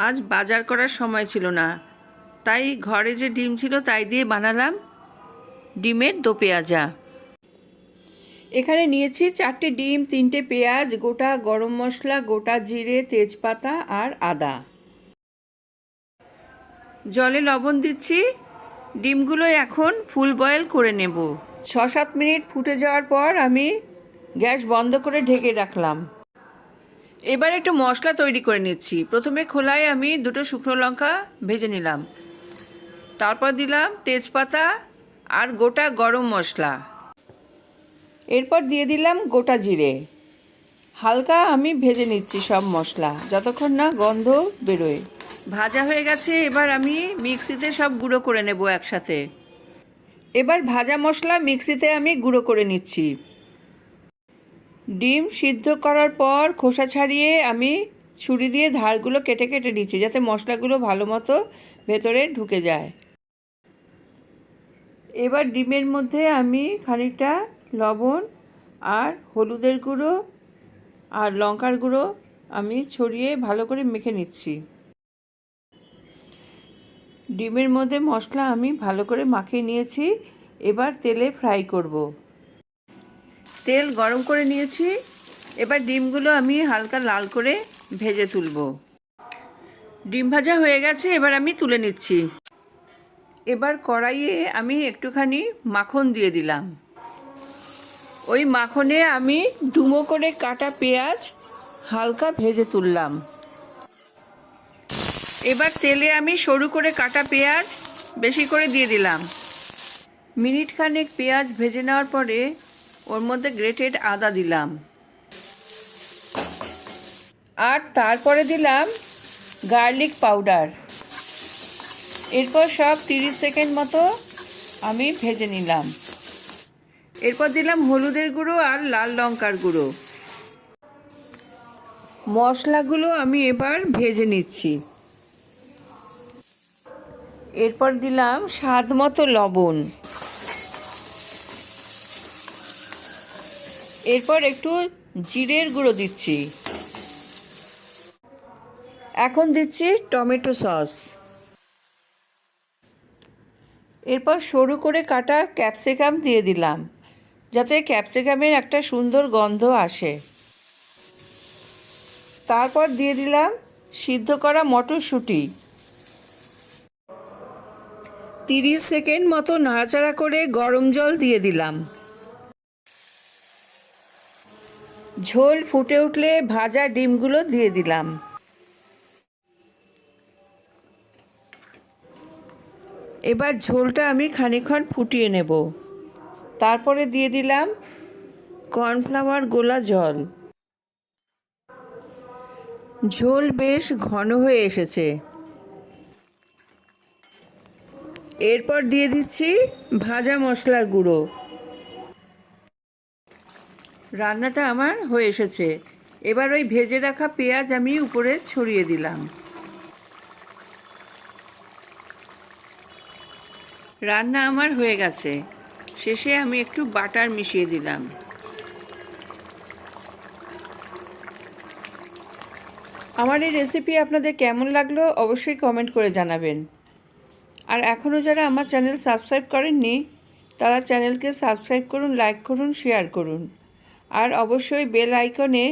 আজ বাজার করার সময় ছিল না, তাই ঘরে যে ডিম ছিল তাই দিয়ে বানালাম ডিমের দো পেঁয়াজা। এখানে নিয়েছি 4টে ডিম, 3টে পেঁয়াজ, গোটা গরম মশলা, গোটা জিরে, তেজপাতা আর আদা। জলে লবণ দিচ্ছি। ডিমগুলো এখন ফুল বয়েল করে নেব। 6-7 মিনিট ফুটে যাওয়ার পর আমি গ্যাস বন্ধ করে ঢেকে রাখলাম। এবার একটু মশলা তৈরি করে নিচ্ছি। প্রথমে খোলায় আমি 2টো শুকনো লঙ্কা ভেজে নিলাম, তারপর দিলাম তেজপাতা আর গোটা গরম মশলা, এরপর দিয়ে দিলাম গোটা জিরে। হালকা আমি ভেজে নিচ্ছি সব মশলা যতক্ষণ না গন্ধ বেরোয়। ভাজা হয়ে গেছে, এবার আমি মিক্সিতে সব গুঁড়ো করে নেব একসাথে। এবার ভাজা মশলা মিক্সিতে আমি গুঁড়ো করে নিচ্ছি। ডিম সিদ্ধ করার পর খোসা ছাড়িয়ে আমি ছুরি দিয়ে ধারগুলো কেটে কেটে নিচ্ছি, যাতে মশলাগুলো ভালো মতো ভেতরে ঢুকে যায়। এবার ডিমের মধ্যে আমি খানিকটা লবণ আর হলুদের গুঁড়ো আর লঙ্কার গুঁড়ো আমি ছড়িয়ে ভালো করে মেখে নিচ্ছি। ডিমের মধ্যে মশলা আমি ভালো করে মাখিয়ে নিয়েছি। এবার তেলে ফ্রাই করব। তেল গরম করে নিয়েছি। এবার ডিমগুলো আমি হালকা লাল করে ভেজে তুলব। ডিম ভাজা হয়ে গেছে, এবার আমি তুলে নিচ্ছি। এবার কড়াইয়ে আমি একটুখানি মাখন দিয়ে দিলাম। ওই মাখনে আমি ডুমো করে কাটা পেঁয়াজ হালকা ভেজে তুললাম। এবার তেলে আমি সরু করে কাটা পেঁয়াজ বেশি করে দিয়ে দিলাম। মিনিট খানেক পেঁয়াজ ভেজে নেওয়ার পরে ওর মধ্যে গ্রেটেড আদা দিলাম, আর তারপরে দিলাম গার্লিক পাউডার। এরপর সব 30 সেকেন্ড মতো আমি ভেজে নিলাম। এরপর দিলাম হলুদের গুঁড়ো আর লাল লঙ্কার গুঁড়ো। মশলাগুলো আমি এবার ভেজে নিচ্ছি। এরপর দিলাম স্বাদ মতো লবণ। এরপর একটু জিরের গুঁড়ো দিচ্ছি। এখন দিচ্ছি টমেটো সস। এরপর সরু করে কাটা ক্যাপসিকাম দিয়ে দিলাম, যাতে ক্যাপসিকামের একটা সুন্দর গন্ধ আসে। তারপর দিয়ে দিলাম সিদ্ধ করা মটরশুঁটি। 30 সেকেন্ড মতো নাড়াচাড়া করে গরম জল দিয়ে দিলাম। ঝোল ফুটে উঠলে ভাজা ডিমগুলো দিয়ে দিলাম। এবার ঝোলটা আমি খানিকক্ষণ ফুটিয়ে নেব। তারপরে দিয়ে দিলাম কর্নফ্লাওয়ার গোলা জল। ঝোল বেশ ঘন হয়ে এসেছে। এরপর দিয়ে দিচ্ছি ভাজা মশলার গুঁড়ো। রান্নাটা আমার হয়ে এসেছে। এবার ওই ভেজে রাখা পেঁয়াজ আমি উপরে ছড়িয়ে দিলাম। রান্না আমার হয়ে গেছে। শেষে আমি একটু বাটার মিশিয়ে দিলাম। আমার এই রেসিপি আপনাদের কেমন লাগলো অবশ্যই কমেন্ট করে জানাবেন। আর এখনও যারা আমার চ্যানেল সাবস্ক্রাইব করেননি তারা চ্যানেলকে সাবস্ক্রাইব করুন, লাইক করুন, শেয়ার করুন। আর অবশ্যই বেল আইকনে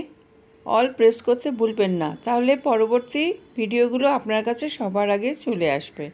অল প্রেস করতে ভুলবেন না, তাহলে পরবর্তী ভিডিওগুলো আপনার কাছে সবার আগে চলে আসবে।